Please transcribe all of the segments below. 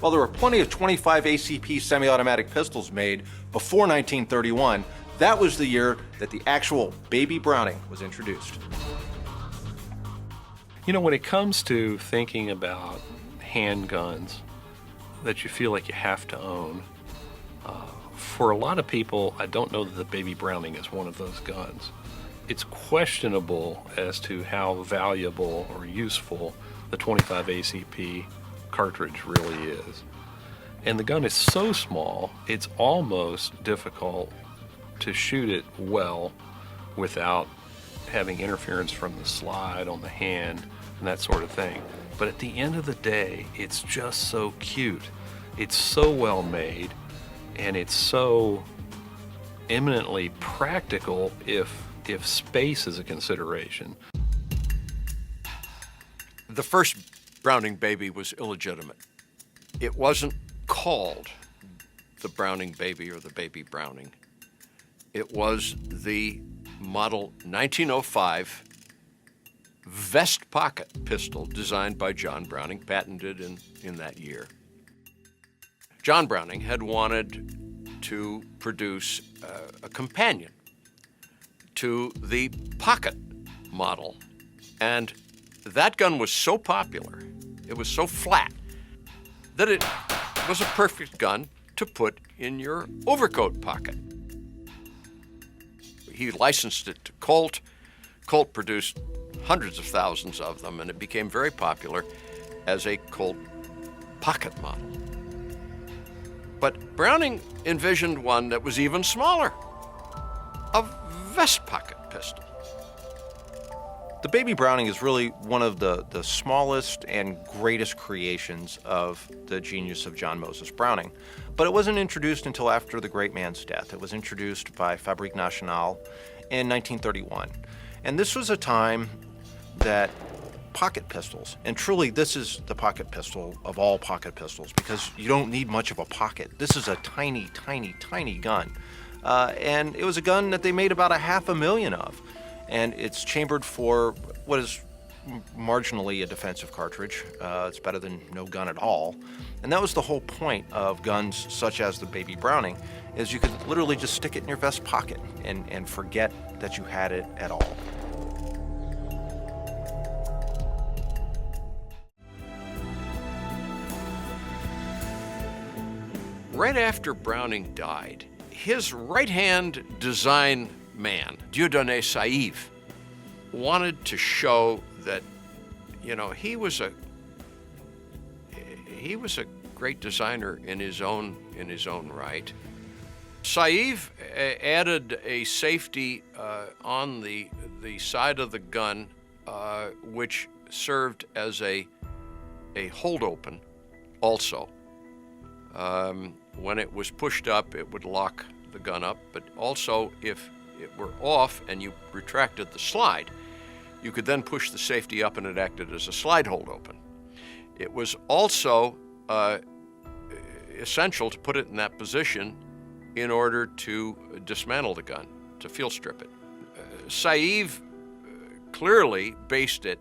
While there were plenty of 25 ACP semi-automatic pistols made before 1931, that was the year that the actual baby Browning was introduced. You know, when it comes to thinking about handguns that you feel like you have to own, for a lot of people, I don't know that the baby Browning is one of those guns. It's questionable as to how valuable or useful the 25 ACP cartridge really is. And the gun is so small, it's almost difficult to shoot it well without having interference from the slide on the hand and that sort of thing. But at the end of the day, it's just so cute. It's so well made, and it's so eminently practical if space is a consideration. The first Browning baby was illegitimate. It wasn't called the Browning baby or the baby Browning. It was the model 1905 vest pocket pistol designed by John Browning, patented in that year. John Browning had wanted to produce a companion to the pocket model, and that gun was so popular, it was so flat, that it was a perfect gun to put in your overcoat pocket. He licensed it to Colt. Colt produced hundreds of thousands of them, and it became very popular as a Colt pocket model. But Browning envisioned one that was even smaller, a vest pocket pistol. The baby Browning is really one of the smallest and greatest creations of the genius of John Moses Browning. But it wasn't introduced until after the great man's death. It was introduced by Fabrique Nationale in 1931. And this was a time that pocket pistols, and truly this is the pocket pistol of all pocket pistols because you don't need much of a pocket. This is a tiny, tiny, tiny gun. And it was a gun that they made about 500,000 of. And it's chambered for what is marginally a defensive cartridge. It's better than no gun at all. And that was the whole point of guns such as the baby Browning, is you could literally just stick it in your vest pocket and forget that you had it at all. Right after Browning died, his right-hand design man, Dieudonné Saïve, wanted to show that, you know, he was a great designer in his own right. Saïve added a safety on the side of the gun, which served as a hold open also. When it was pushed up, it would lock the gun up, but also if it were off and you retracted the slide, you could then push the safety up and it acted as a slide hold open. It was also essential to put it in that position in order to dismantle the gun, to field strip it. Saïve clearly based it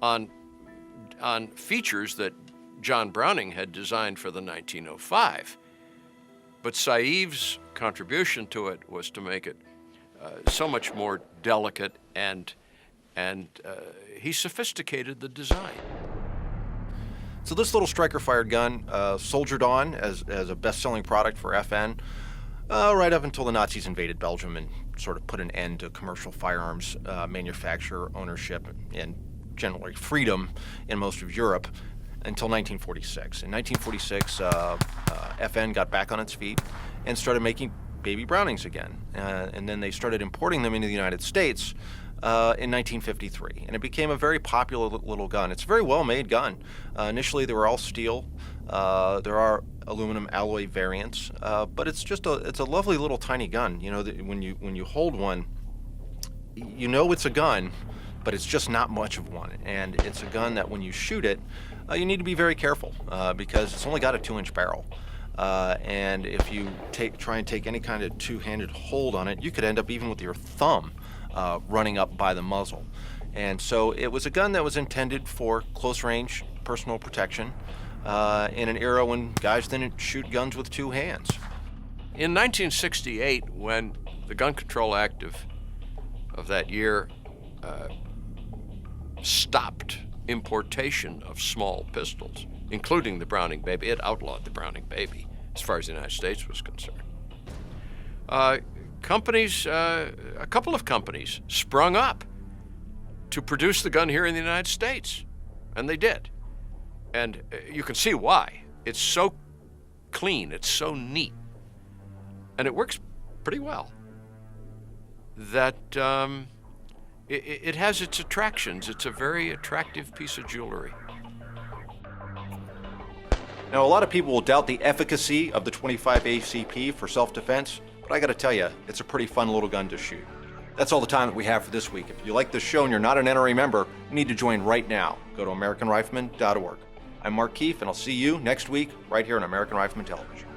on features that John Browning had designed for the 1905. But Saïve's contribution to it was to make it so much more delicate, and he sophisticated the design. So this little striker-fired gun soldiered on as a best-selling product for FN right up until the Nazis invaded Belgium and sort of put an end to commercial firearms manufacturer ownership and generally freedom in most of Europe until 1946. In 1946, FN got back on its feet and started making baby Brownings again. And then they started importing them into the United States in 1953. And it became a very popular little gun. It's a very well-made gun. Initially, they were all steel. There are aluminum alloy variants, but it's a lovely little tiny gun. You know, when you hold one, you know it's a gun, but it's just not much of one. And it's a gun that when you shoot it, you need to be very careful because it's only got a 2-inch barrel. And if you try and take any kind of two-handed hold on it, you could end up even with your thumb running up by the muzzle. And so it was a gun that was intended for close-range personal protection. in an era when guys didn't shoot guns with two hands. In 1968, when the Gun Control Act of that year stopped importation of small pistols, including the Browning Baby, it outlawed the Browning Baby as far as the United States was concerned. Companies, a couple of companies sprung up to produce the gun here in the United States, and they did. And you can see why. It's so clean, it's so neat, and it works pretty well. That it has its attractions. It's a very attractive piece of jewelry. Now, a lot of people will doubt the efficacy of the 25 ACP for self-defense, but I gotta tell you, it's a pretty fun little gun to shoot. That's all the time that we have for this week. If you like this show and you're not an NRA member, you need to join right now. Go to AmericanRifleman.org. I'm Mark Keefe, and I'll see you next week right here on American Rifleman Television.